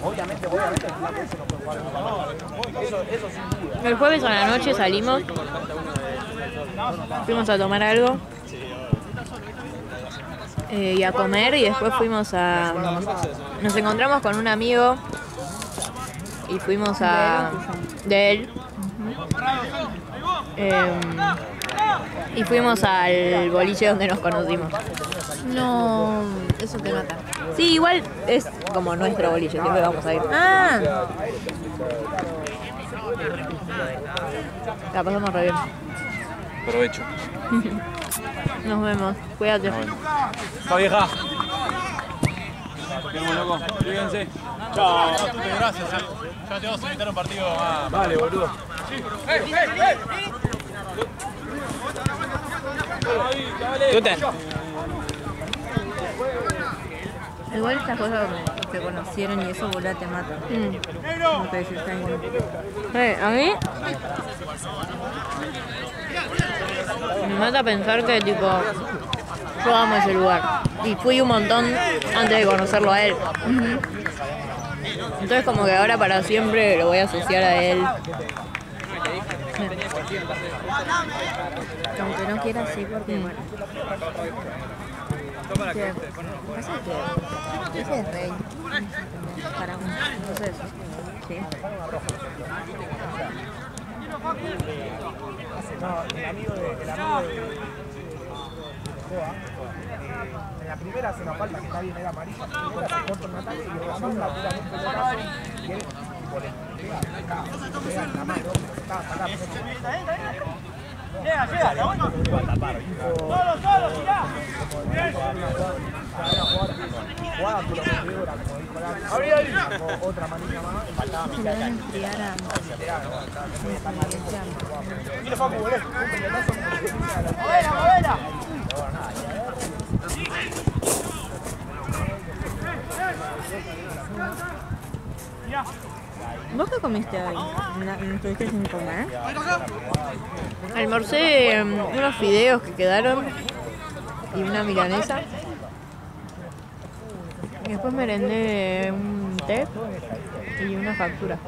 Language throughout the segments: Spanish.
Obviamente, eso sin duda. El jueves a la noche salimos, fuimos a tomar algo y a comer, y después fuimos a... Nos encontramos con un amigo y fuimos a... de él. Y fuimos al boliche donde nos conocimos. No, eso te mata. Sí, igual es como nuestro boliche, siempre vamos a ir. Ah, La pasamos re bien. Provecho. Nos vemos, cuídate. Chao, vieja. Nos vemos, loco. Cuídense. Chao. Gracias. Ya te vamos a invitar a un partido más. Vale, boludo. igual estas cosas que conocieron y eso, boludo, te mata. No te decís A mí me mata pensar que tipo yo amo ese lugar y fui un montón antes de conocerlo a él. Entonces como que ahora para siempre lo voy a asociar a él. Aunque no quiera, sí, porque bueno. Que pasa que ese es rey para uno. Entonces, sí. No, el amigo de Joa, en la primera hace una falta que está bien, era amarilla, ahora se corta un ataque y lo llama puramente de brazo y él tipo le pega en la mano, estaba sacando. Llega, la vuelta. Solo, tirá. Jugada por lo que digo era como dijo la otra manita más, empataba Se le van a enfriar a... Mira, Facu, boludo. ¡Movela! ¿Vos qué comiste hoy? ¿No estuviste sin comer? Almorcé unos fideos que quedaron y una milanesa. Y después merendé un té y una factura.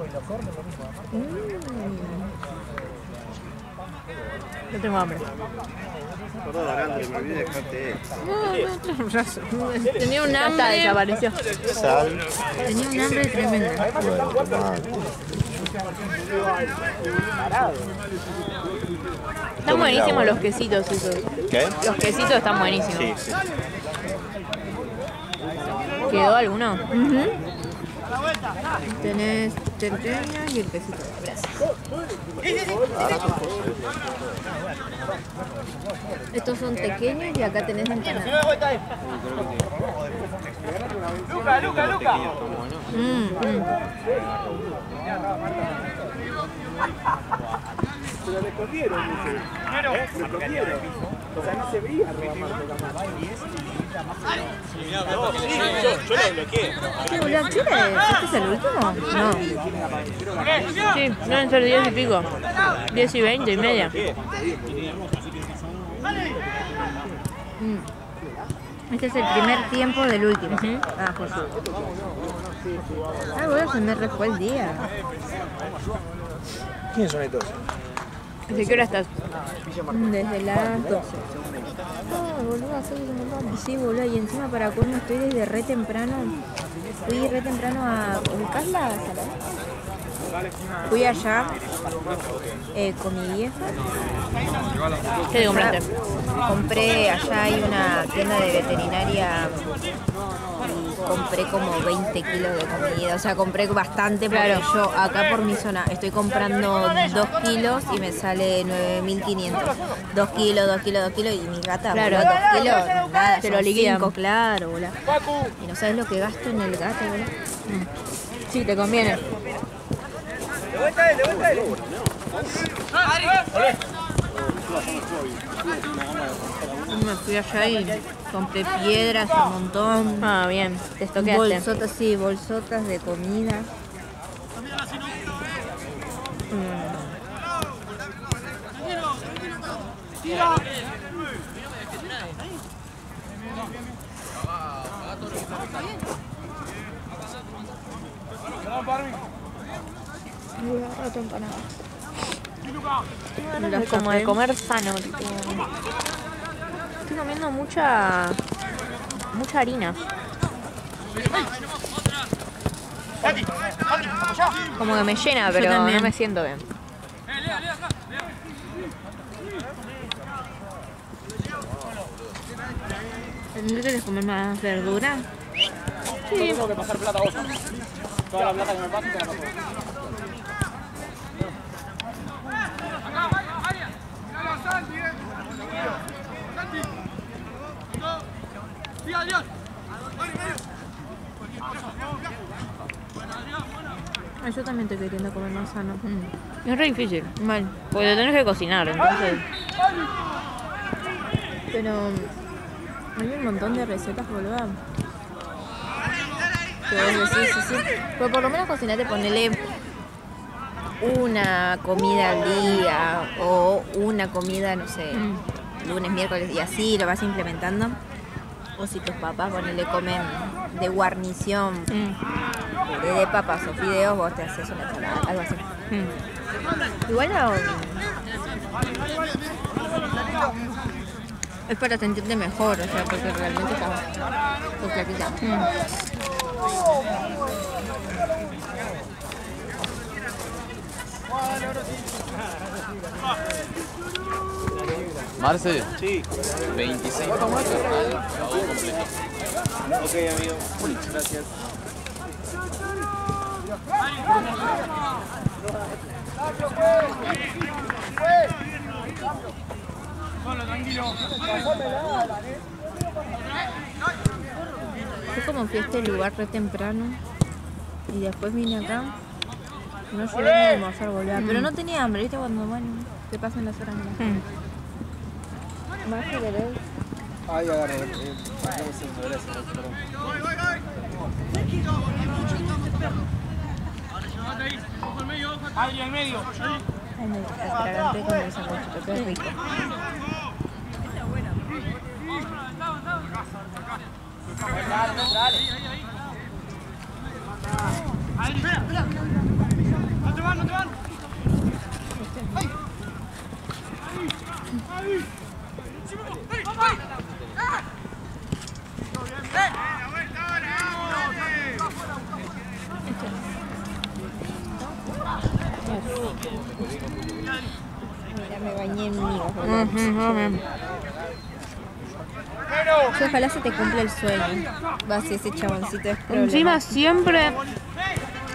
Yo tengo hambre. Perdón, Arandre, me olvidé dejarte esto. No, tenés razón. Tenía un Ya está, hambre. desapareció. Sal. Tenía un hambre tremenda. Están buenísimos los quesitos esos. ¿Qué? Los quesitos están buenísimos. Sí, sí. ¿Quedó alguno? Tenés centeña y el quesito. Gracias. Estos son pequeños y acá tenés empanadas. Luca. Pero le escondieron, dice. Le escondieron. O sea, no se veía arriba Marta. Yo lo bloqueé. ¿Qué, boludo? ¿Chile? ¿Este es el último? No. Sí, deben ser 10 y pico. 10 y 20 y media. Este es el primer tiempo del último. Ah, por favor. Ah, boludo, se me refue el día. ¿Quiénes son estos? ¿De qué hora estás? Desde las 12. No, boludo, hace un montón. Sí, boludo, y encima para colmo estoy desde re temprano. Fui re temprano a... ¿Ubicás la sala? Fui allá con mi vieja. ¿Qué te compraste? Compré, allá hay una tienda de veterinaria y compré como 20 kilos de comida. O sea, compré bastante porque Claro. yo acá por mi zona estoy comprando 2 kilos y me sale 9.500. 2 kilos y mi gata, Claro. boludo, 2 kilos, nada, Te lo son liquidan. 5, claro, boludo. Y no sabes lo que gasto en el gato, boludo. Sí, te conviene. De vuelta él. Me fui allá y compré piedras un montón. Ah, bien. Te estoqueaste. Bolsotas, sí, bolsotas de comida. Rato empanada. Tengo ganas de como de comer sano, tipo. Estoy comiendo mucha harina. Como que me llena, pero también. no me siento bien. ¿No quieres comer más verdura? Sí. Tengo que pasar plata a vos. Toda la plata que me pasa, te la paso. Yo también estoy queriendo comer más sano. Es re difícil. Mal. Porque te tenés que cocinar, entonces. Pero hay un montón de recetas, boluda. Que vos decís, sí. Pero por lo menos cocinate, ponele una comida al día o una comida, no sé, lunes, miércoles y así lo vas implementando. O si tus papás, ponele, comen de guarnición, puré de papas o fideos, vos te haces una ensalada, algo así. Igual no, es para sentirte mejor, o sea, porque realmente estás flaquita. Marce, Sí. 26 tomas de completo. Ok, amigo. Gracias. Yo como fui a este lugar re temprano y después vine acá, no llegué ni a almorzar, boluda. Pero no tenía hambre, ¿viste? Cuando, bueno, te pasan las horas. ¿Vas a querer? Ahí agarro. Gracias, perdón. Adri, al medio. Ay, me atraganté con el sanguchito, qué rico. No te van, no te van. Mira, me bañé en mío, boluda. Sí, ojalá se te cumpla el sueño. Vas y ese chaboncito es problema. Encima siempre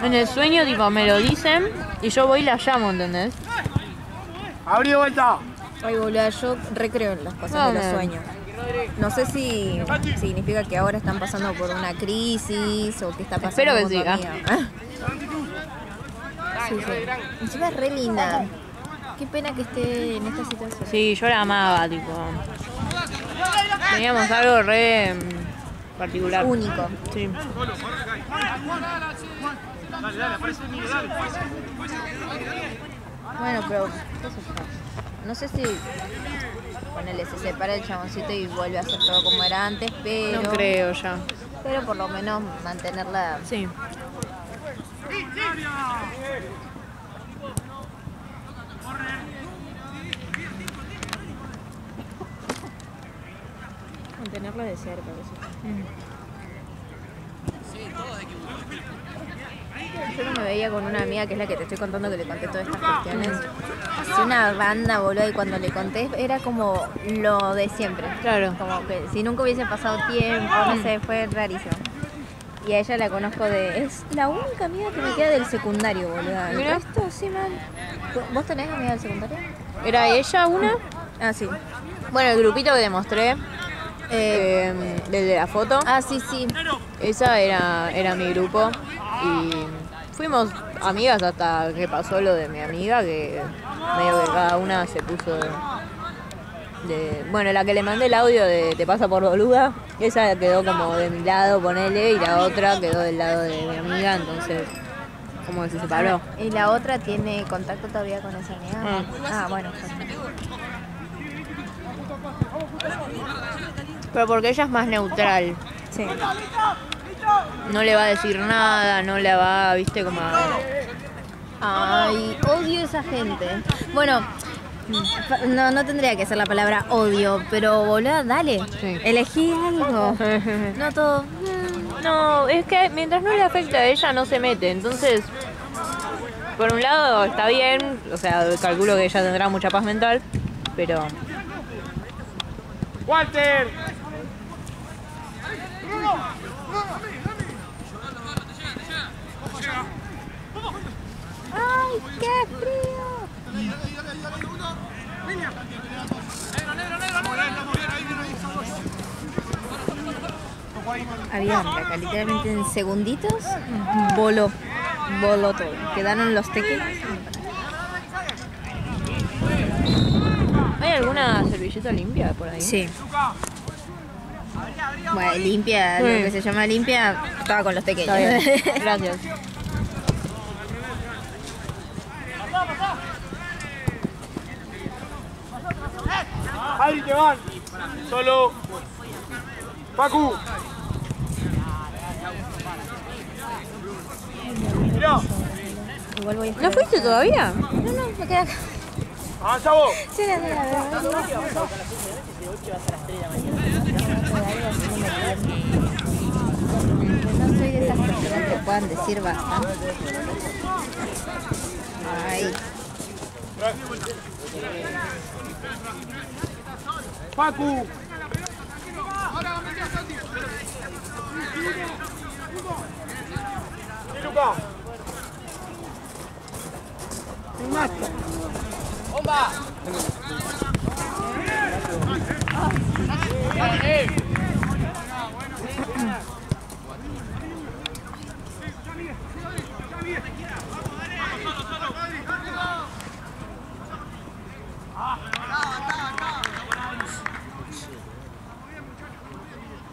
en el sueño, tipo, me lo dicen y yo voy y la llamo, ¿entendés? Abrí de vuelta. Ay, boluda, yo recreo en las cosas de los sueños. No sé si significa que ahora están pasando por una crisis o que está pasando. Espero que con tu siga. amiga. Sí. Encima es re linda. Qué pena que esté en esta situación. Sí, yo la amaba, tipo. Teníamos algo re particular. Único. Sí. Bueno, pero qué sé yo. No sé si ponele, se separa el chaboncito y vuelve a hacer todo como era antes, pero. No creo ya. Pero por lo menos mantenerla. Sí. Mantenerla de cerca, Yo no me veía con una amiga que es la que te estoy contando, que le conté todas estas cuestiones. Es una banda, boludo, y cuando le conté era como lo de siempre. Claro. Como que si nunca hubiese pasado tiempo, no sé, fue rarísimo. Y a ella la conozco es la única amiga que me queda del secundario, boludo. Mira. Esto sí, mal. ¿Vos tenés amiga del secundario? ¿Era ella una? Ah, sí. Bueno, el grupito que te mostré, del de la foto, Ah, sí. esa era mi grupo y fuimos amigas hasta que pasó lo de mi amiga, que medio que cada una se puso bueno, la que le mandé el audio de Te pasa por boluda, esa quedó como de mi lado, ponele, y la otra quedó del lado de mi amiga, entonces como que se separó. ¿Y la otra tiene contacto todavía con esa amiga? Bueno. Pero porque ella es más neutral. Sí. no le va a decir nada, no la va, viste, como a... Ay, odio esa gente. Bueno, no tendría que ser la palabra odio, pero boluda, dale. Sí. Elegí algo. No todo. No, es que mientras no le afecte a ella no se mete, entonces por un lado está bien, o sea, calculo que ella tendrá mucha paz mental, pero... ¡Walter! ¡Ay, qué frío! Había acá, literalmente en segunditos, voló todo. Quedaron los teques. ¿Hay alguna servilleta limpia por ahí? Sí. Bueno, limpia, lo que se llama limpia, estaba con los tequeños. Está bien. Gracias. Adri, te van. Solo. Facu. Mirá. Igual voy a ¿No fuiste todavía? No, me quedé acá. Avanza vos. Sí, no soy de esas personas que puedan decir bastante. Ay. Facu. Y Luca. ¡Bomba!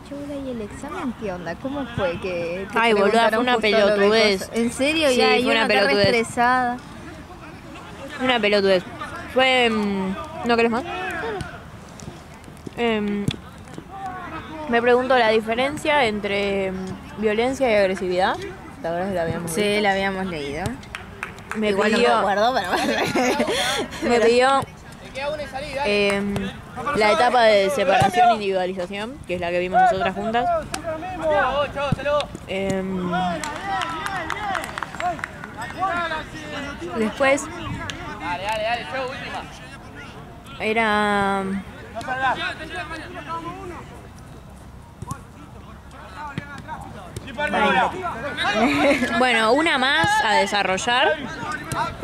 Chula, ¿y el examen qué onda? ¿Cómo fue que te Ay, boluda, fue preguntaron una justo lo de pelotudez. cosas? ¿En serio? Sí, Ya, fue y una una cara pelotudez. estresada. Una pelotudez. Fue... ¿No querés más? Me pregunto la diferencia entre violencia y agresividad. ¿Te acuerdas que la habíamos Sí, visto? la habíamos leído. Me Igual no me pidió, acuerdo, pero... me pidió la etapa de separación e individualización, que es la que vimos nosotras juntas. Después era... Bueno, una más a desarrollar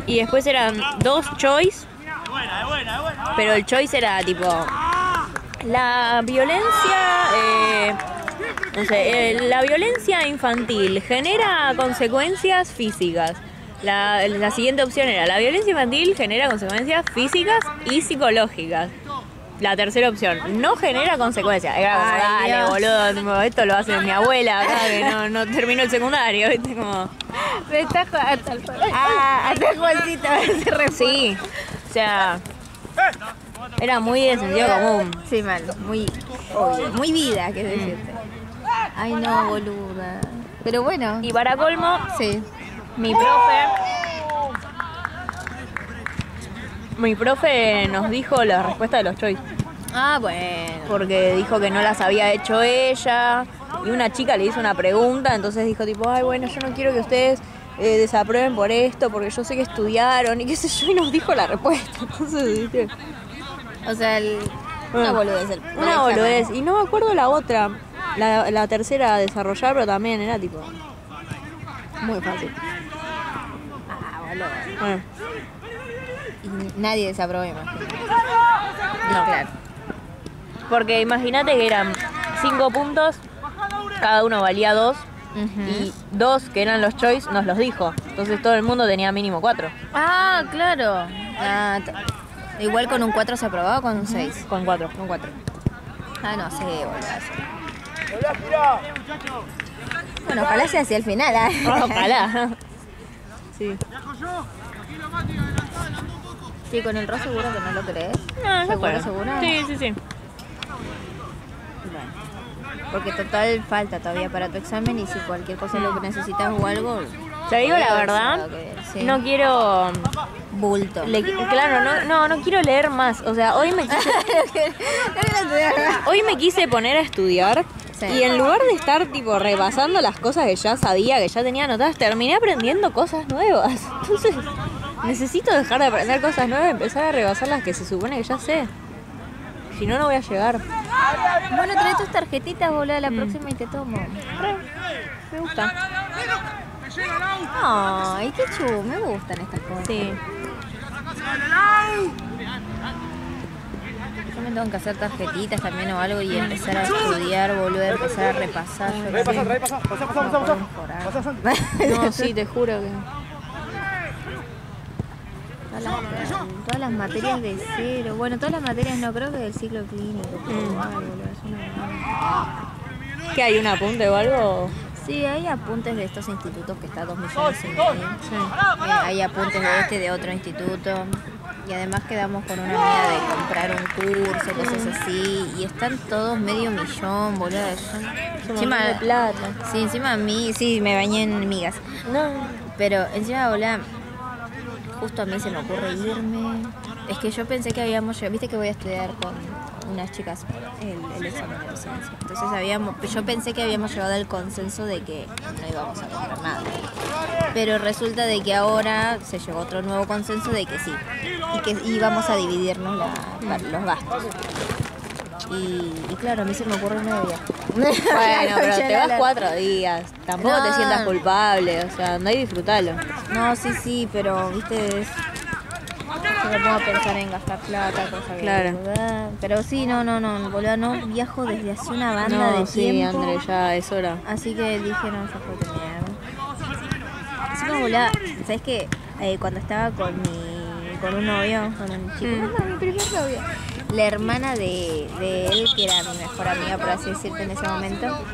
y después eran 2 choice, pero el choice era tipo la violencia, no sé, la violencia infantil genera consecuencias físicas. La siguiente opción era la violencia infantil genera consecuencias físicas y psicológicas. La tercera opción, no genera consecuencias. Era como, Ay, dale, Dios. boludo, esto lo hace mi abuela acá, que no terminó el secundario, ¿viste? Como... Me está hasta Juancito. Sí, o sea, era muy de sentido común. Sí, mal, muy obvio, muy vida, que decirte. Ay, no, boluda. Pero bueno, Y para colmo, sí. mi profe nos dijo la respuesta de los choice. Ah, bueno. Porque dijo que no las había hecho ella y una chica le hizo una pregunta, entonces dijo tipo, ay bueno, yo no quiero que ustedes desaprueben por esto porque yo sé que estudiaron y qué sé yo, y nos dijo la respuesta. Entonces, ¿viste? O sea, una boludez. Una boludez. Y no me acuerdo la otra, la tercera a desarrollar, pero también era tipo muy fácil. Ah, boludo. Bueno, Y nadie desaprobó, imagino. no, Claro. porque imagínate que eran 5 puntos, cada uno valía 2. Y 2 que eran los choice nos los dijo. Entonces todo el mundo tenía mínimo 4. Ah, claro. Ah, igual con un 4 se aprobaba o con un 6. Con 4. Con 4. Ah, no sé, boludo. Bueno, ojalá sea así al final. ¿Eh? Ojalá. Sí. Sí, con el rojo seguro que no lo crees. No, ¿Seguro, seguro? Sí, sí, sí. Porque total falta todavía para tu examen y si cualquier cosa lo que necesitas o algo... Te digo la podría verdad, haber sido que- sí. no quiero... Bulto. Claro, no quiero leer más. O sea, hoy me quise poner a estudiar. Sí. Y en lugar de estar tipo repasando las cosas que ya sabía, que ya tenía anotadas, terminé aprendiendo cosas nuevas. Entonces, necesito dejar de aprender cosas nuevas y empezar a repasar las que se supone que ya sé. Si no, no voy a llegar. Bueno, trae tus tarjetitas, boludo, la próxima y te tomo. Me gusta. Ay, qué chulo, me gustan estas cosas. Sí. Yo me tengo que hacer tarjetitas también o algo y empezar a estudiar, boludo, empezar a repasar. Yo Trae, pasa, no puedo mejorar. No, sí, te juro que... Todas las materias de cero. Bueno, todas las materias no, creo que del ciclo clínico. Pero igual, boludo, es una... ¿Qué hay, un apunte o algo? Sí, hay apuntes de estos institutos que está 2,5 millones. Sí. Hay apuntes de otro instituto. Y además quedamos con una amiga de comprar un curso, cosas así. Y están todos medio millón, boludo. Encima de plata. Sí, encima a mí, sí, me bañé en migas. No. Pero encima, boludo, justo a mí se me ocurre irme. Es que yo pensé que habíamos llegado, viste que voy a estudiar con unas chicas el examen de docencia. Entonces yo pensé que habíamos llegado al consenso de que no íbamos a comprar nada. Pero resulta de que ahora se llegó a otro nuevo consenso de que sí. Y que íbamos a dividirnos los gastos. Y claro, a mí se me ocurre una idea. Bueno, pero te vas 4 días. Tampoco No. te sientas culpable. O sea, no hay disfrutalo. No, sí, pero viste, yo me pongo a pensar en gastar plata, cosa que... Claro. ¿verdad? Pero sí, no, boludo, no viajo desde hace una banda de No, sí, tiempo. André, ya es hora. Así que dije, no, ya fue terminar. Así como, boludo, ¿sabes qué? Cuando estaba con un novio, con un chico, mi primer novio, la hermana de él, que era mi mejor amiga, por así decirte, en ese momento,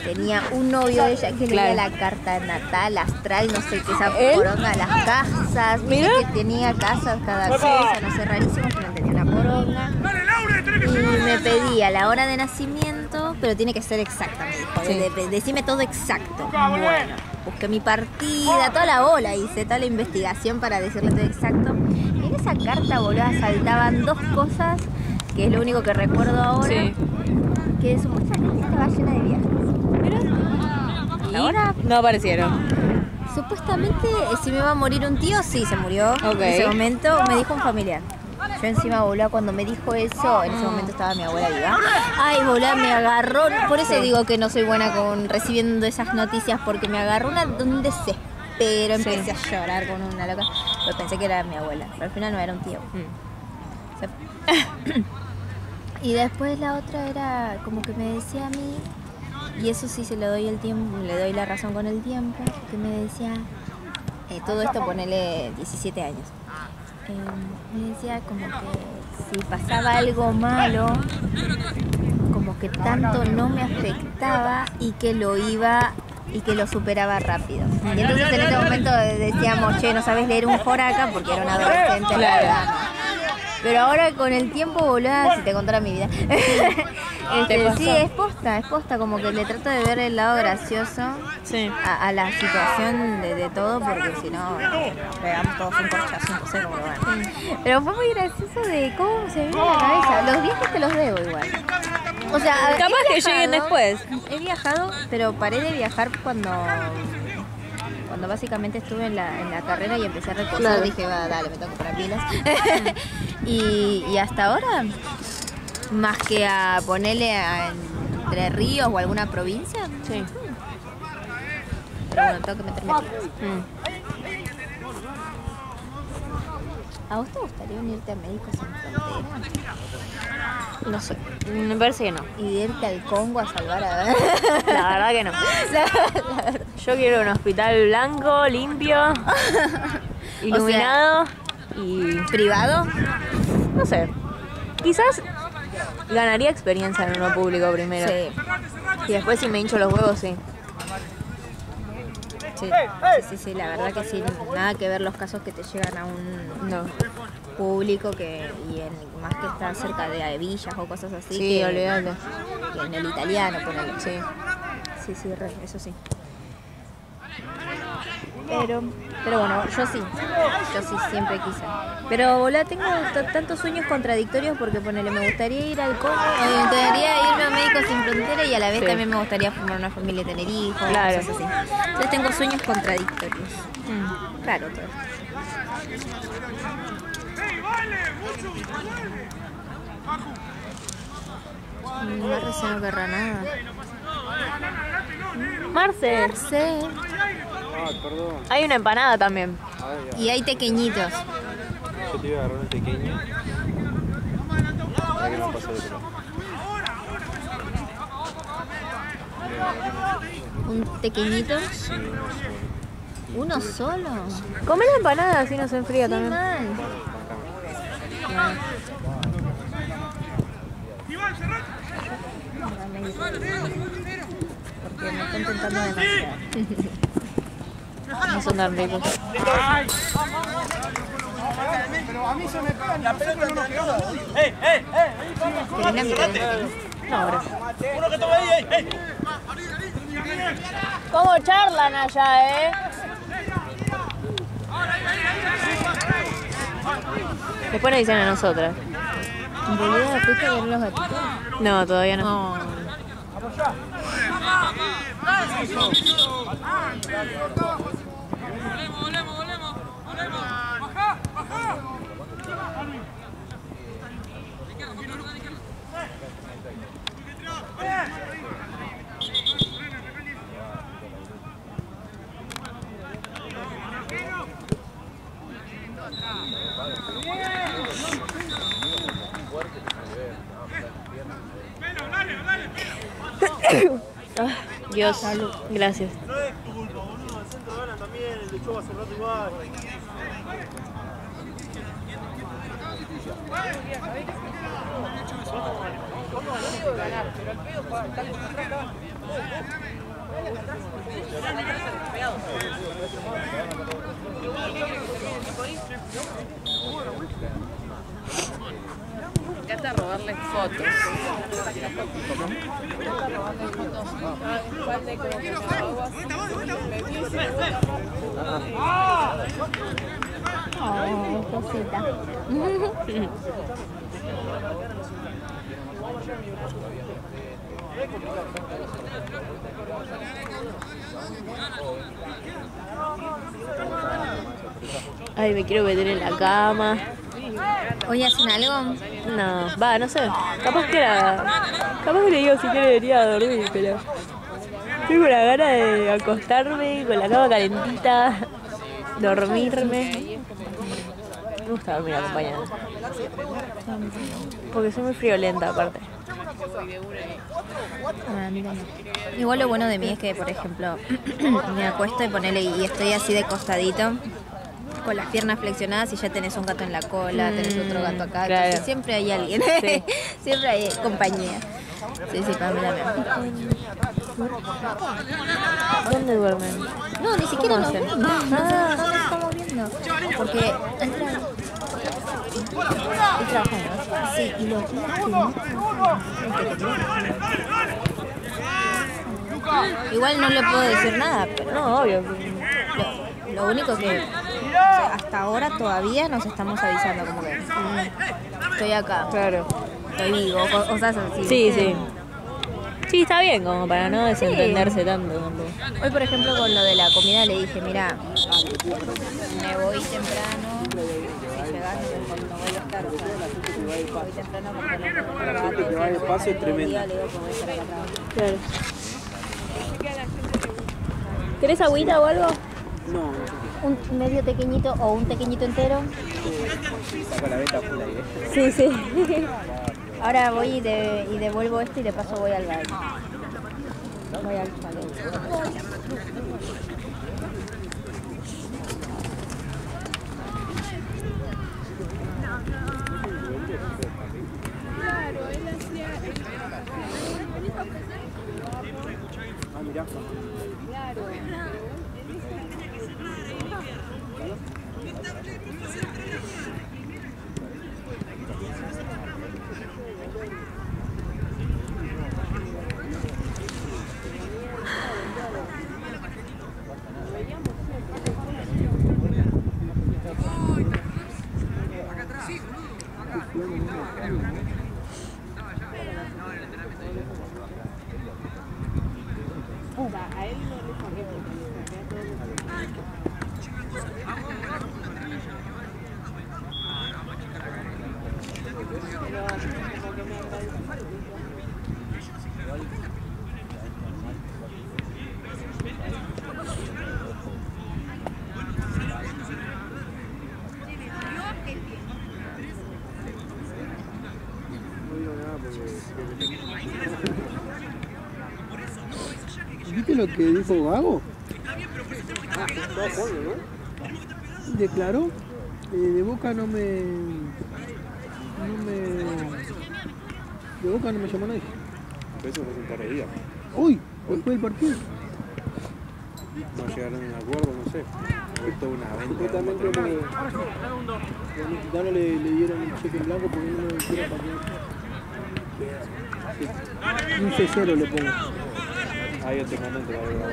tenía un novio de ella que leía la carta natal, astral, no sé qué, esa poronga, las casas, viste que tenía casas cada cosa, no sé, rarísimo, pero tenía una poronga. Y me pedía la hora de nacimiento, pero tiene que ser exacta, me dijo. Decime todo exacto. Bueno, busqué mi partida, toda la bola, hice toda la investigación para decirle todo exacto. Y en esa carta, boludo, saltaban 2 cosas, que es lo único que recuerdo ahora, Sí. que supuestamente estaba llena de viajes. Pero ahora, No aparecieron. supuestamente, si me iba a morir un tío, sí, se murió. Ok. En ese momento me dijo un familiar. Yo encima, boludo, cuando me dijo eso, en ese momento estaba mi abuela viva. Ay, boludo, me agarró. Por eso digo que no soy buena con recibiendo esas noticias, porque me agarró un desespero. Empecé a llorar con una loca. Pero pensé que era mi abuela, pero al final no era un tío. Y después la otra era como que me decía a mí, y eso sí se le doy el tiempo, le doy la razón con el tiempo, que me decía, todo esto ponele 17 años. Me decía como que si pasaba algo malo, como que tanto no me afectaba y que lo superaba rápido. Y entonces en ese momento decíamos, che, no sabes leer un joraca, porque era una adolescente, la verdad. Pero ahora con el tiempo, boluda, si te contara mi vida. Sí, es posta, como que le trato de ver el lado gracioso a la situación de todo, porque si no, pegamos todos un corchazo, no sé cómo lo van. Pero fue muy gracioso de cómo se me vino a la cabeza. Los viajes te los debo igual. O sea, Capaz que lleguen después. He viajado, pero paré de viajar cuando básicamente estuve en la carrera y empecé a reposar. Claro. Dije, va, dale, me tengo que poner pilas. y hasta ahora, más que a ponerle a Entre Ríos o alguna provincia. Sí. Pero bueno, tengo que meterme pilas. ¿A vos te gustaría unirte a Médicos Sin Fronteras? No sé. Me parece que no. ¿Y irte al Congo a salvar a... La verdad que no. Yo quiero un hospital blanco, limpio, iluminado y... ¿Privado? No sé. Quizás ganaría experiencia en uno público primero. Sí. Y después si me hincho los huevos, sí. Sí, la verdad que sí, nada que ver los casos que te llegan a un público más que está cerca de villas o cosas así. Sí, que olvídate. que en el italiano, ponele. Sí. Sí, eso sí. Pero bueno, Yo sí siempre quise. Pero boludo, tengo tantos sueños contradictorios porque ponele, me gustaría ir al Congo, me gustaría irme a Médicos Sin Fronteras y a la vez Sí. también me gustaría formar una familia y tener hijos, Claro. cosas así. Entonces tengo sueños contradictorios. Claro, todo esto. Marce no querrá nada. Marce, Sí. Ah, perdón. hay una empanada también. Ay, ya. Y hay pequeñitos. Yo te iba a agarrar un pequeño. Para que no pase de otro. Un pequeñito. ¿Uno solo? Come la empanada, así no se enfría Qué también. mal. Porque me están tentando demasiado. No son tan ricos. Pero a mí se me pegan la pelota no nos quedó. ¿Querés la mitad de la No, gracias. Uno que tome ahí, ¿Cómo charlan allá, Después nos dicen a nosotras. Boluda, ¿fuiste a ver los gatitos? No, todavía no. No. Ah, Dios, gracias. No es tu culpa, boludo. El centro ganan también, el de Choba hace rato igual. Me encanta robarles fotos. Oh, cosita. Ay, me quiero meter en la cama. ¿Hoy hacen algo? No, no sé. Capaz que le digo si quiere venir a dormir, pero tengo la gana de acostarme con la cama calentita, dormirme. Me gusta dormir acompañada. Porque soy muy friolenta aparte. Ah, mira. Igual lo bueno de mí es que, por ejemplo, me acuesto y ponele y estoy así de costadito, con las piernas flexionadas y ya tenés un gato en la cola, tenés otro gato acá, claro. entonces siempre hay alguien, Sí. siempre hay compañía. Sí, Pamela. ¿Dónde duermen? No, ni siquiera nos hacen? vemos, no nos estamos viendo, porque él trabaja de noche, sí, y los días que no igual no le puedo decir nada, pero No, obvio. lo único que o sea, hasta ahora todavía nos estamos avisando como que estoy acá, Claro. estoy vivo, o sea, así. Sí, ¿viste? sí. Sí, está bien, como para no desentenderse tanto tampoco. Hoy, por ejemplo, con lo de la comida le dije, mira, me voy temprano, si llegás no voy a estar, o sea, voy temprano porque no Que va despacio es tremendo. le digo que voy a estar acá trabajando. Claro. ¿Querés agüita o algo? No, Un medio pequeñito o un pequeñito entero. saca la beta full ahí, Sí, sí. Ahora voy y devuelvo esto y de paso voy al baño. Voy al salón. Ah, mirá. ¿Viste lo que dijo Gago? Declaró, de Boca no me... De Boca no me llamó nadie. Pero eso fue un par de días. Uy, después del partido. No llegaron a un acuerdo, no sé. Fue toda una venta. Supuestamente los mexicanos le dieron un cheque en blanco porque no lo hicieron para que... Sí. Un 6-0 le pongo. Ahí yo te mando entre la verdad.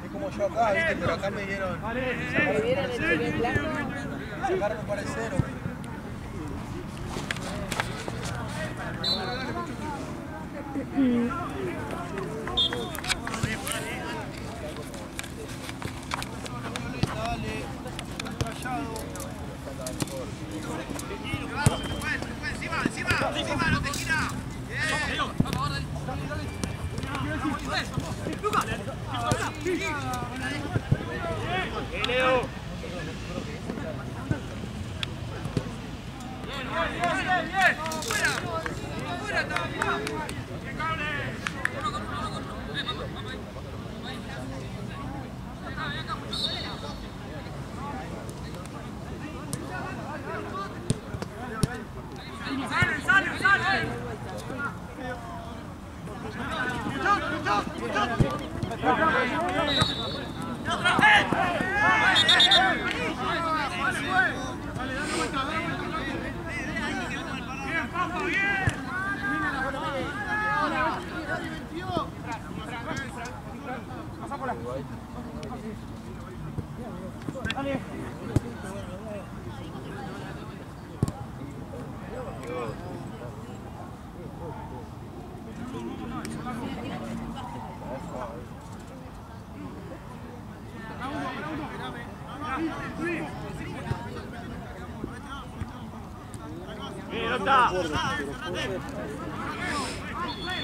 Es como yo acá, ¿viste? Pero acá me dieron. ¿Me dieron el cheque en blanco? Sacaron un par de cero.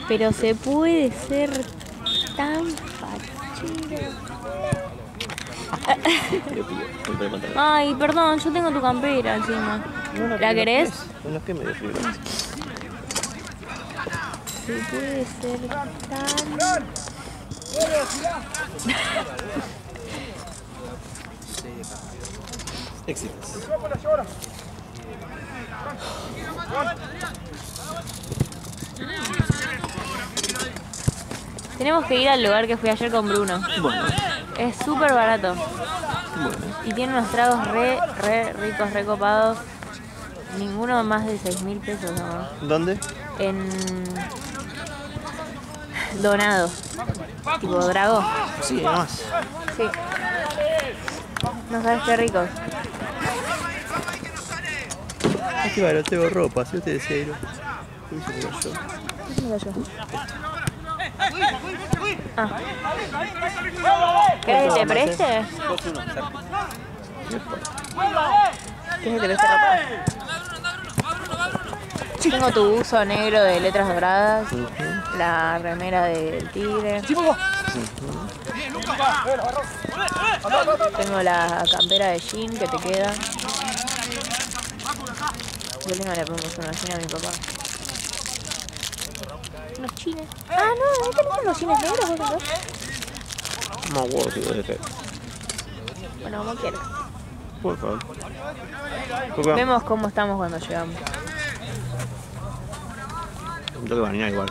Pero se puede ser tan fachero. Ay, perdón, yo tengo tu campera encima. ¿La querés? Son los que me desfibran. Se puede ser tan... Éxitos. Tenemos que ir al lugar que fui ayer con Bruno. Bueno. Es súper barato. Bueno. Y tiene unos tragos re ricos, re copados. Ninguno más de 6.000 pesos, ¿no? ¿Dónde? En... Donado. Tipo Drago. Sí, nomás. Sí. No sabes qué ricos. Es que bueno, tengo ropa, si usted decía ir. Uy, se me cayó. ¿Qué se me cayó? Ah. ¿Querés que te preste? ¿Querés que te preste ropa? Tengo tu buzo negro de letras doradas, la remera del tigre. Tengo la campera de jean que te queda. Yo tengo la promoción jean a mi papá. Unos chines. Ah, no, ¿no tenemos los chines negros? ¿Vos no? No me acuerdo si lo dejé. Bueno, como quieras. Por favor. ¿Por qué? Vemos cómo estamos cuando llegamos. Tengo que bañar igual.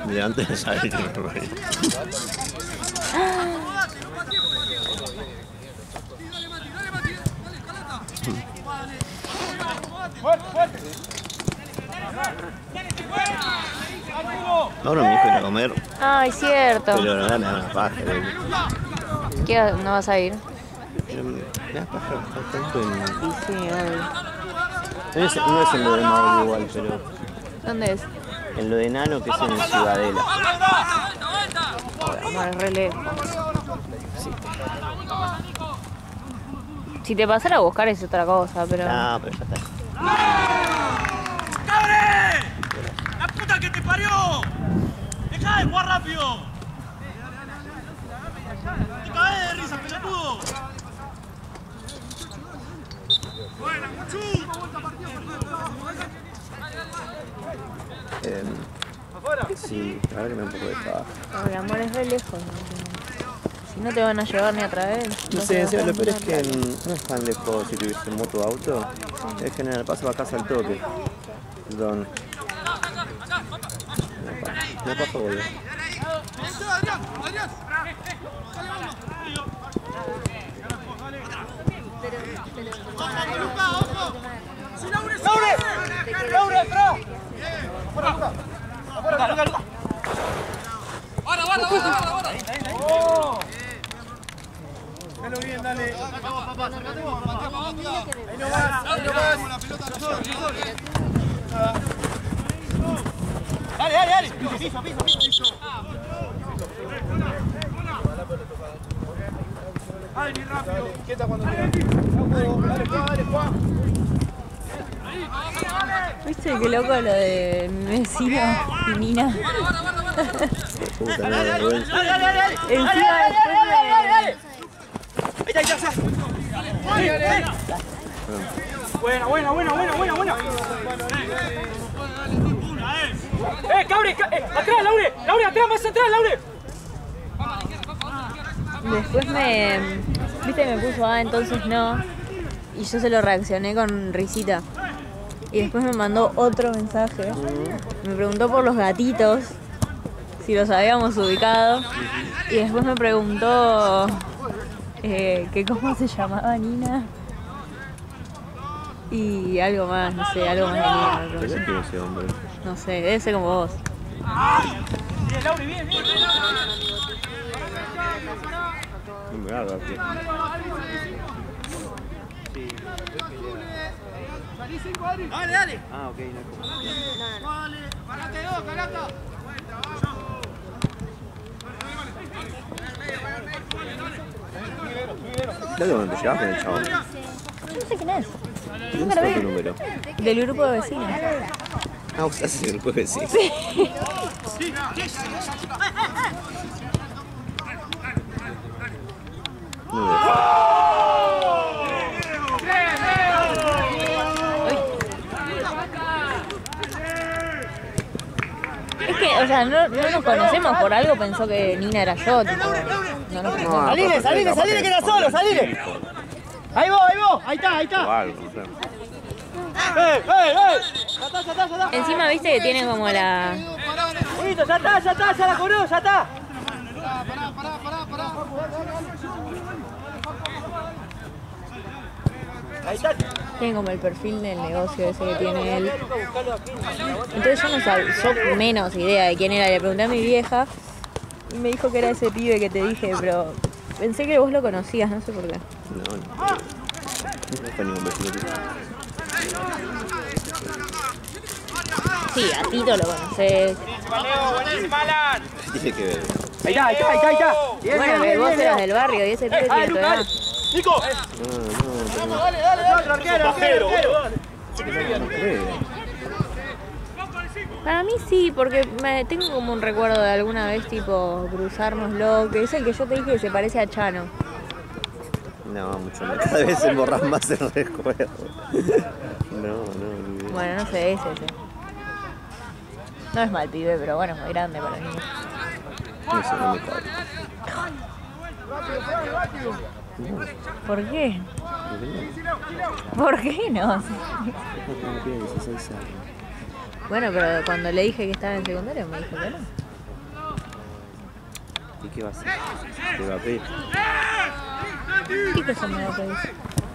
De antes de salir que me bañé. Ahora me dijo ir a comer, Ay, cierto. pero la verdad me da una paja. ¿Qué? ¿No vas a ir? Me da paja estar tanto en... Sí, sí, obvio. No es en lo de Mauro igual, pero ¿Dónde es? en lo de Nano, que es en Ciudadela. Vamos re lejos. Si te pasara a buscar es otra cosa, pero... Ah, pero ya está. ¡Cabre! ¡La puta que te parió! ¡Deja de jugar rápido! ¡Te caes de risa, pelotudo! ¡Buena, Muchu! Sí, la verdad que me da un poco de paja. No, el amor es re lejos. ¿No? Si no te van a llevar ni a través. No sé, encima lo peor es que no es tan lejos si tuviese moto o auto. Es que en el paso a casa al toque. Perdón. No pasa, boludo. ¡Laure, atrás! Dale bien, dale. Ahí no vas, ahí no vas. Dale. Piso. Ay, ni rápido. Quieta cuando quieras. Dale, Juan. ¿Viste qué loco lo de mi vecino y Nina? Puta, me da vergüenza. Encima después me... Buena. ¡Cabre! ¡Atrás, Laure! ¡Laure, atrás, más atrás, Laure! Después viste, me puso, entonces no. Y yo se lo reaccioné con risita. Y después me mandó otro mensaje. Me preguntó por los gatitos, si los habíamos ubicado. Y después me preguntó que cómo se llamaba Nina. Y algo más, no sé, algo más de Nina. ¿Pero quién es ese hombre? No sé, debe ser como vos. Bien, Laure, bien. No me hagas, tío. Dale. Ah, ok, no. Dale, parate dos, Carata. ¿Sabes dónde te llevas con el chabón? No sé quién es. ¿Dónde está tu número? Del grupo de vecinos. Ah, vos haces el grupo de vecinos. No Es que, o sea, no nos conocemos, por algo pensó que Nina era yo, tipo, no nos conocemos. Salile, que era solo, salile. Ahí vos, ahí está. O algo, no sé. Ya está. Encima, viste que tiene como la... Listo, ya la cobró, ya está. Ahí está. Tiene como el perfil del negocio ese que tiene él. Entonces yo no sabía, yo menos idea de quién era. Le pregunté a mi vieja y me dijo que era ese pibe que te dije, pero pensé que vos lo conocías, no sé por qué. No fue ningún vecino tuyo. Sí, a Tito lo conocés. Buenísima, Alan. Dije que ver. Ahí está. Bueno, que vos eras del barrio y ese pibe tiene tu edad. Nico. No, Dale, arquero. no creo. Para mí sí, porque tengo como un recuerdo de alguna vez tipo cruzárnoslo, que es el que yo te dije que se parece a Chano. No, mucho más. Cada vez se borras más el recuerdo. No, ni idea. Bueno, no sé, ese. No es mal pibe, pero bueno, es muy grande para mí. No sé, no me cabe. ¿Por qué? ¿Por qué ¿Por qué no? no? No tiene 16 años. Bueno, pero cuando le dije que estaba en secundaria me dijo que no. ¿Y qué va a hacer? ¿Te va a pedir? ¿Qué cosa me va a pedir?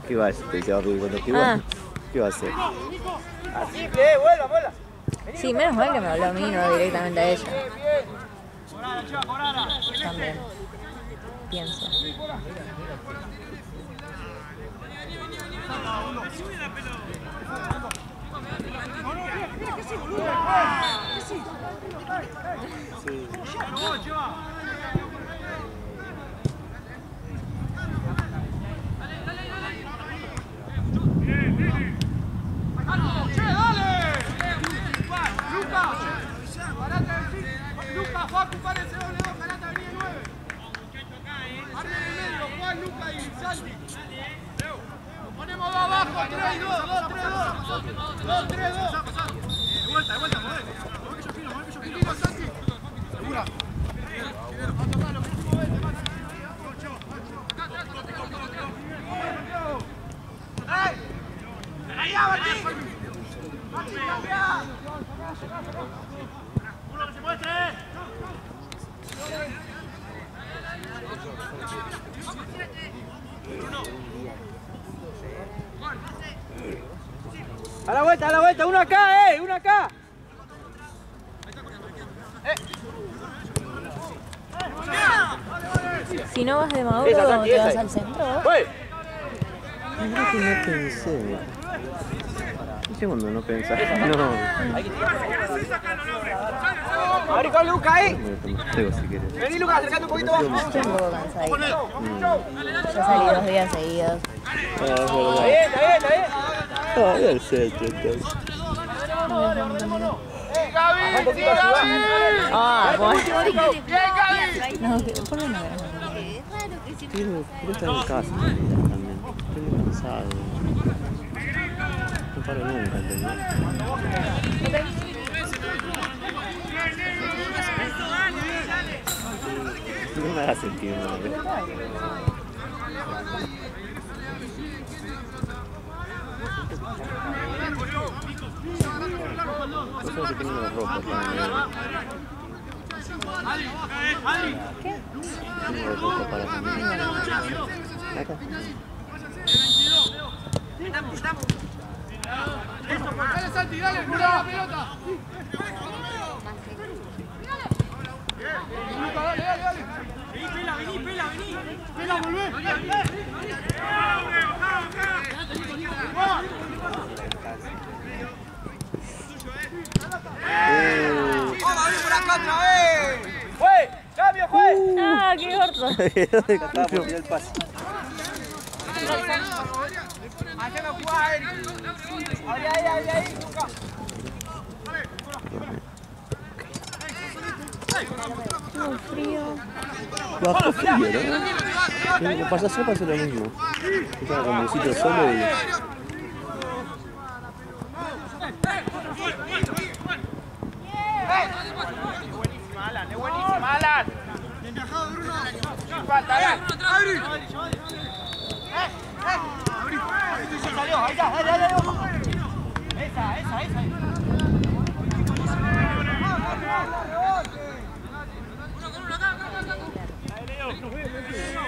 ¿Qué va a hacer? ¿Te va a pedir cuando ¿Qué va a hacer? Así, vuela. Sí, menos mal que me habló a mí, no directamente a ella. También. Pienso. A la vuelta, uno acá, uno acá. Si no vas de Maduro, te vas al centro. Creo que no pensé. ¿Viste cuando no pensás? No. Abrí con Luca ahí. Tengo si querés. Vení Luca, acercate un poquito más. Estoy un poco cansadito. Ya salí 2 días seguidos. Ah, es verdad. Está bien. Todavía el centro, entonces. Ah, bueno. No, ¿por qué no? Quiero estar en casa también. Estoy muy cansado. No paro nunca, ¿entendés? No me hagas sentir mal. No sé si tengo la ropa también. ¿Qué? Tengo ropa para también. Acá. Dale Santi, dale, cura la pelota. Dale. Vení, Pela, volvé. ¡Cambio, juez! ¡Ah, qué gordo! El pase. Haceme jugar, Eric. Abrí ahí, Luca. Muy frío. Bajo frío, ¿no? Lo pasa lo mismo. Estaba con Luisito solo y... Es buenísima, Alan. Encajado, Bruno. Falta, Alan. ¡Abrí! Se salió, ahí está, dale. Esa.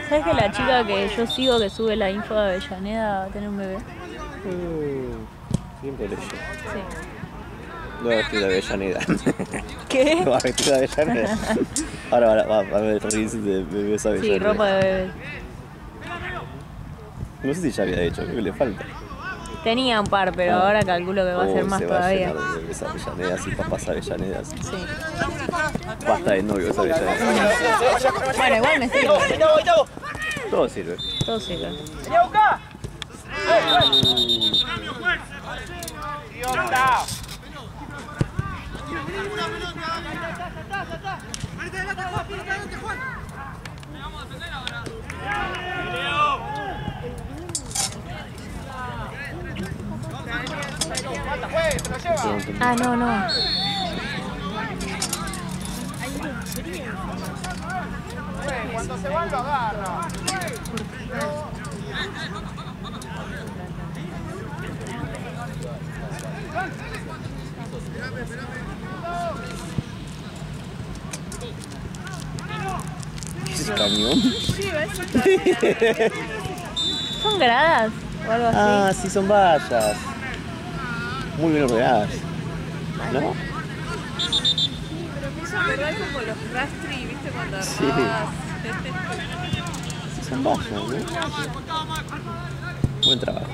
¿Sabes que la chica que yo sigo que sube la info de Avellaneda va a tener un bebé? Siempre leyó. Sí. Lo va a vestir de Avellaneda. ¿Qué? Lo va a vestir de Avellaneda. Ahora va a ver reels de bebés Avellaneda. Sí, ropa de bebé. No sé si ya había hecho, creo que le falta. Tenía un par, pero ahora calculo que va a ser más se todavía. Va a llenar de bebés Avellanedas y papás Avellanedas. Sí. Basta de novios Avellanedas. Bueno, igual me sirve. Todo sirve. Todo sirve. ¡Vení a buscar! ¡Idiota! Ah, no. Cuando se van lo agarra. ¿Ese cañón? ¿Son gradas o algo así? Ah, sí, son vallas. Muy bien ordenadas. ¿No? Pero me hizo acordar como los rastri, ¿viste? Cuando Sí. Sí, son vallas, ¿no? Buen trabajo,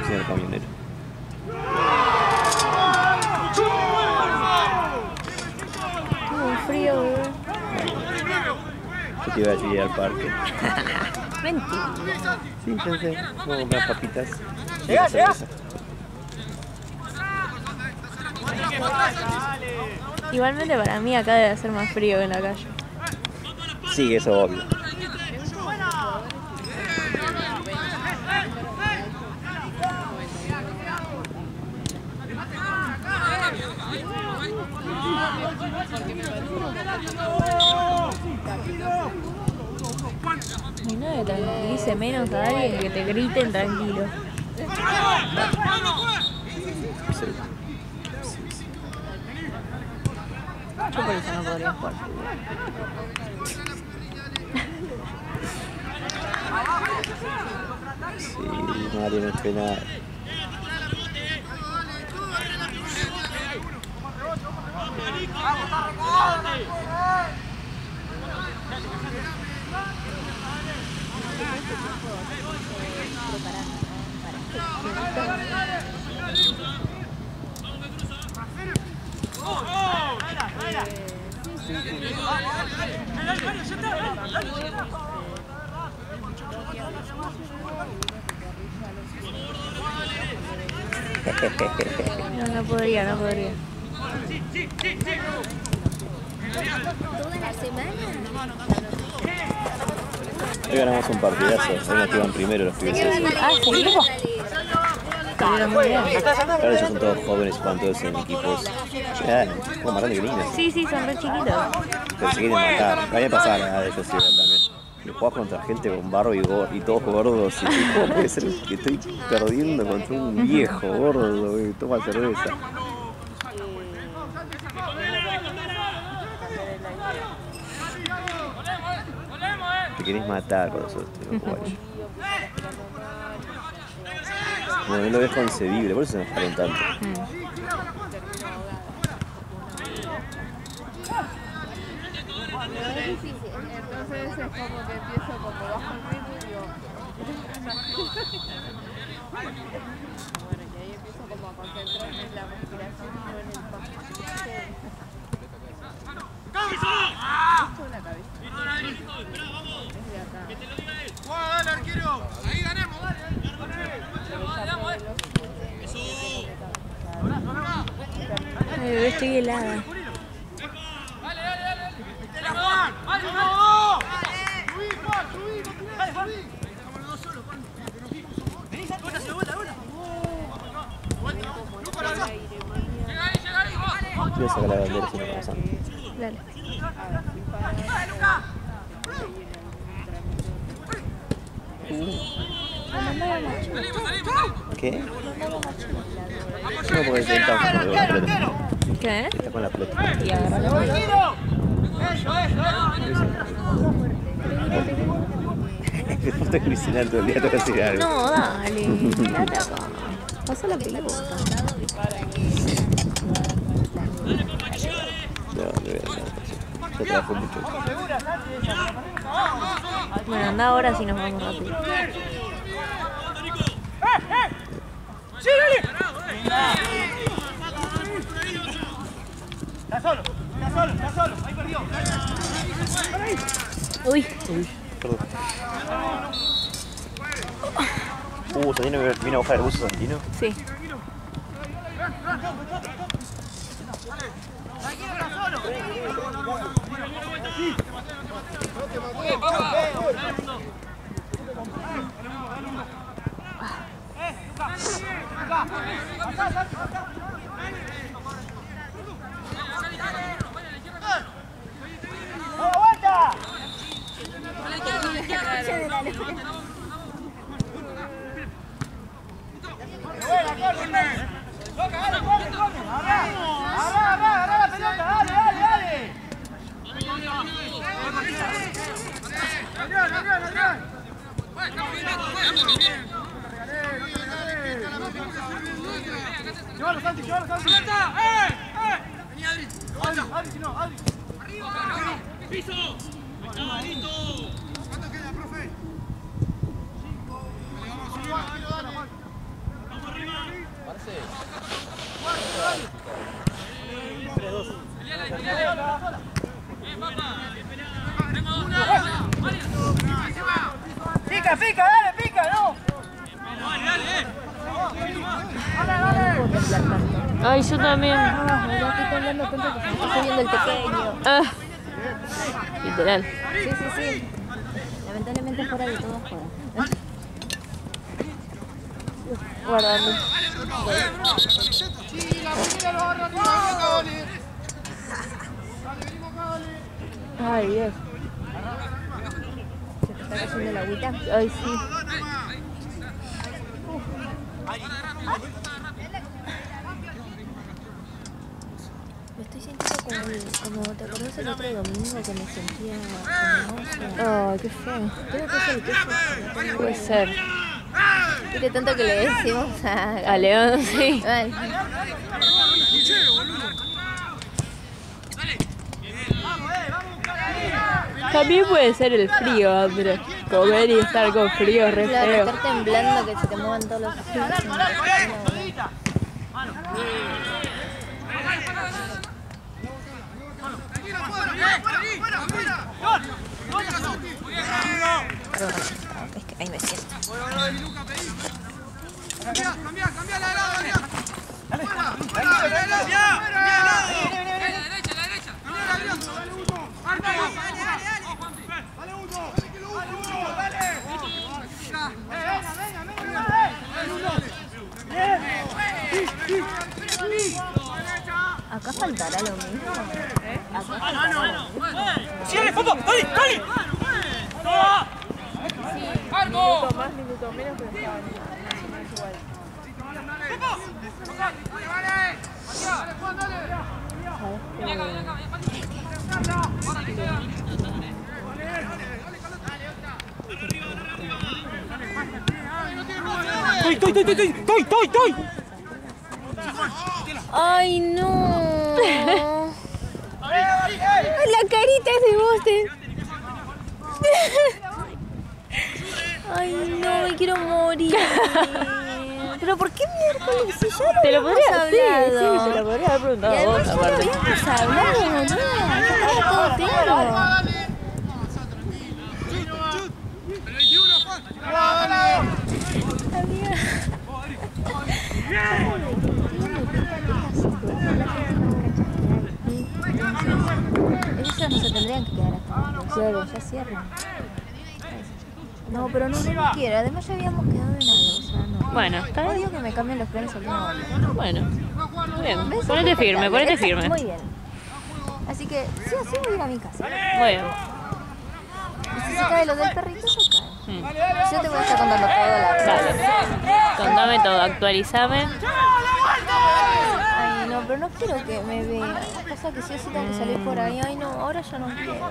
señor camionero. que te iba a llevar al parque. Mentira. Sí, pensé. Vamos a comprar papitas. Y Llega, una cerveza. Igualmente para mí acá debe hacer más frío que en la calle. Sí, eso obvio. Y no le tranquilice menos a alguien que te griten tranquilo. Sí. Yo por eso no podría jugar. Sí, Mario no entrena. No podría, no podría. ¿Toda la semana? Hoy ganamos un partidazo. Hoy nos quedan primero los pibes. Ah, ¿sí? Salieron muy bien. Ahora ellos son todos jóvenes, juegan todos en equipos. Ya, como más grandes que niños. Sí, sí, son re chiquitos. Pero se quieren matar. A mí me pasaba nada de ellos igual también. Y jugás contra gente con barro y todos gordos. Y ¿cómo puede ser que estoy perdiendo contra un viejo gordo que toma cerveza? Te querés matar con esos uruguayos. Bueno, no lo ves concebible, por eso se enojaron tanto. Es difícil, entonces es como que empiezo como bajo el ritmo y digo... Bueno, y ahí empiezo como a concentrarme en la respiración y no en el paso. Esto en la cabeza. Desde acá. ¡Que te lo diga él! ¡Juega, dale, arquero! ¡Ahí ganamos, dale! Ay, estoy helada. Voy a sacar la bandera si no me pasan. Dale. ¿Qué? No, porque se está con la pelota. ¿Qué? Está con la pelota. Y agarra. Estoy cristinar todo el día, te voy a decir algo. No, dale. Quédate acá. Pasa la pelota. No, ya trabajo mucho. Bueno, anda ahora si nos vamos rápido. ¡Sí, dale! Está solo, ahí perdió. Uy. Perdón. Santino vino a buscar el buzo, Santino. Sí. Llévalo, Santi. Vení, Adri. Adri, si no, Adri. Arriba. Piso. Está listo. ¿Cuánto queda, profe? 5. Vamos arriba. Vamos arriba. Parece. 3-2. Peleala. Papá. Tengo 2. pica, dale, pica, no. No puedo temblar tanto. Ay, yo también. Ya estoy temblando tanto que se me está subiendo el pequeño. Ah, literal. Sí. Lamentablemente fuera de todo juego. Guardando. Ay, Dios. Se te está cayendo la agüita. Ay, sí. Me estoy sintiendo como te acordás el otro domingo que me sentía hermosa. Ay, qué feo. Creo que es el queso. Puede ser. Quiere tanto que le decimos A León, sí. Ay. También puede ser el frío, Andrés. Comer y estar con frío es re Claro, feo. estar temblando, que se te muevan todos los es que ahí me siento. Cambia la lado, Acá faltará lo mismo. Acá faltará lo mismo. ¡Sigue, Foto! ¡Dale, dale! Minuto más, minuto menos, pero está igual. ¡Toy! ¡Ay, no! La carita de Boston. ¡Ay, no! Me quiero morir. ¿Pero por qué miércoles? Si ya lo Te lo habíamos podría hablado. sí, se lo podría haber preguntado Y a vos, además ya lo aparte. habíamos hablado, boludo. Ya estaba todo claro. Ellos no se tendrían que quedar hasta claro, ya cierran. No, pero no quiero. Además ya habíamos quedado en algo. O sea, no. Bueno, está bien. Odio que me cambien los planes al último momento. Bueno, muy bien. ¿Ves? Ponete firme, ponete Exacto, firme. Muy bien. Así que sí o sí voy a ir a mi casa. Muy bien. Y si se cae lo del perrito, se cae. Yo te voy a estar contando todo la verdad. Dale. Contame todo, actualizame. Ay, no, pero no quiero que me vean. Pasa que sí o sí tengo que salir por ahí. Ay, no, ahora ya no quiero.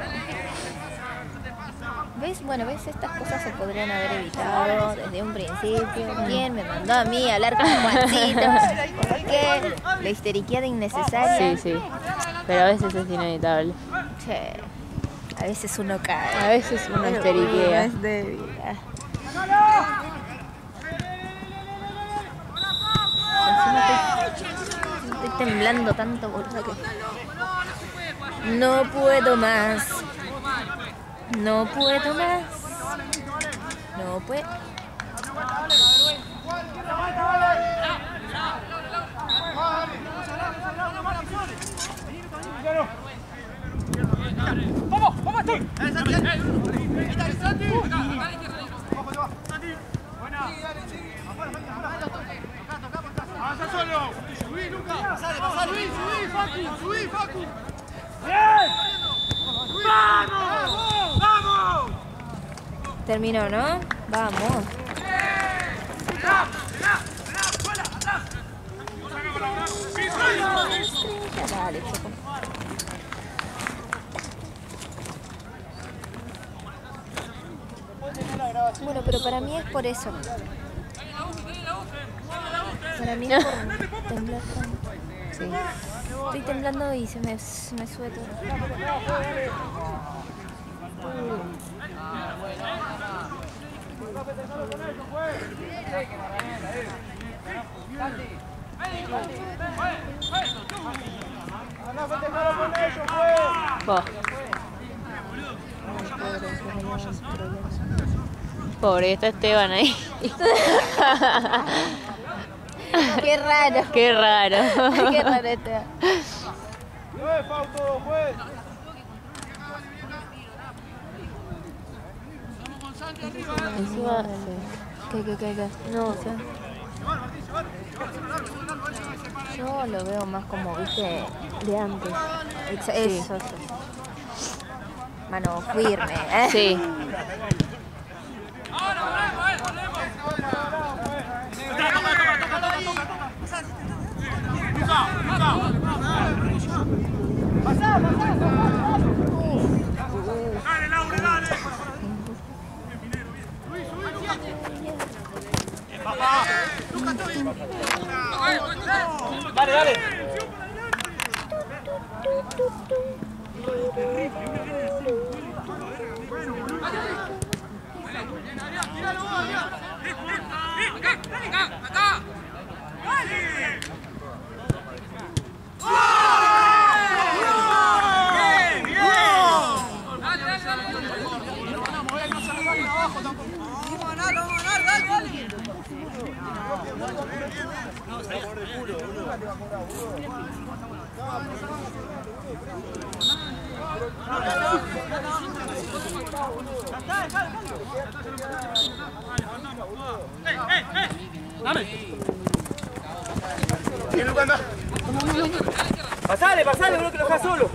¿Ves? Bueno, ¿ves? Estas cosas se podrían haber evitado desde un principio. ¿Quién me mandó a mí a hablar con Juancito? ¿Por qué? La histeriqueada innecesaria. Sí. Pero a veces es inevitable. Che, a veces uno cae. A veces uno histeriquea. Es débil. Estoy temblando tanto, boludo, que no puedo más. No puedo más. No puedo. ¡Vamos, estoy! ¡Avanza solo! ¡Subí, Luca! ¡Subí, Facu! ¡Bien! ¡Vamos! Terminó, ¿no? Vamos. Ya dale, Choco. Bueno, pero para mí es por eso. Para mí es por temblar tanto. Sí. Estoy temblando y se me sube todo. Vos. Pobre, está Esteban ahí. Qué raro. Qué raro. Qué raro Esteban. Fausto, juez. Encima, ¿qué? No, o sea, yo lo veo más como, viste, de antes. Eso. Mano firme, ¿eh? Sí. Dale, Laura, dale. Dale, dale. Acá. Dame. Pasale, bro, que lo dejas solo.